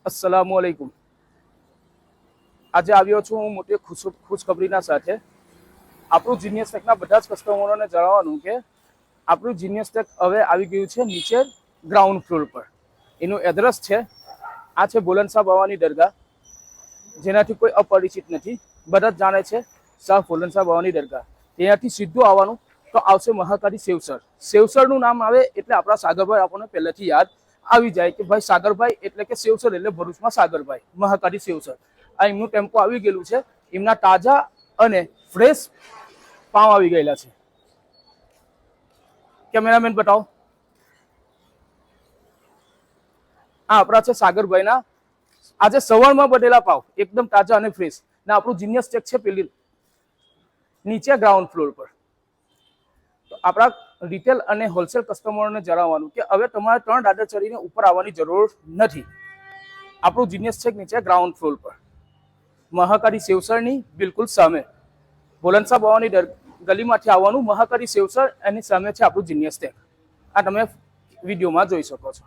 अस्सलामुअलैकुम। આજે આવ્યો છું હું મોટી ખુશખબરીના સાથે। આપણું જીનિયસ ટેકના બધા જ કસ્ટમરોને જણાવવાનું કે આપણું જીનિયસ ટેક હવે આવી ગયું છે નીચે ગ્રાઉન્ડ ફ્લોર પર। એનું એડ્રેસ છે આ છે બોલનશાહ બાવાની દરગાહ, જેનાથી કોઈ અપરિચિત નથી, બધા જ જાણે છે શાહ બોલનશાહ બાવાની દરગાહ। ત્યાંથી સીધું આવવાનું તો આવશે મહાકાળી સેવસર। સેવસરનું નામ આવે એટલે આપણા સાગરભાઈ આપણને પહેલેથી યાદ આવી જાય કે ભાઈ સાગરભાઈ એટલે કે સેવસર એટલે ભરૂચમાં સાગરભાઈ, મહાકાળી સેવસર। આ એમનું ટેમ્પો આવી ગયેલું છે, એમના તાજા અને ફ્રેશ પાવ આવી ગયેલા છે। કેમેરામેન બતાવો। આ આપણા છે સાગરભાઈના આજે સવારમાં બનેલા પાવ, એકદમ તાજા અને ફ્રેશ। ને આપણું જીનિયસ ટેક છે પેલી નીચે ગ્રાઉન્ડ ફ્લોર પર। તો આપણા રિટેલ અને હોલસેલ કસ્ટમરોને જણાવવાનું કે હવે તમારે 3 દાદર ચડીને ઉપર આવવાની જરૂર નથી। આપણું જીનિયસ ટેક નીચે ગ્રાઉન્ડ ફ્લોર પર મહાકાળી સેવસરની બિલકુલ સામે, બોલનશાહ બાવાની ગલીમાંથી આવવાનું, મહાકાળી સેવસર એની સામે છે આપણું જીનિયસ ટેક। આ તમે વિડીયોમાં જોઈ શકો છો।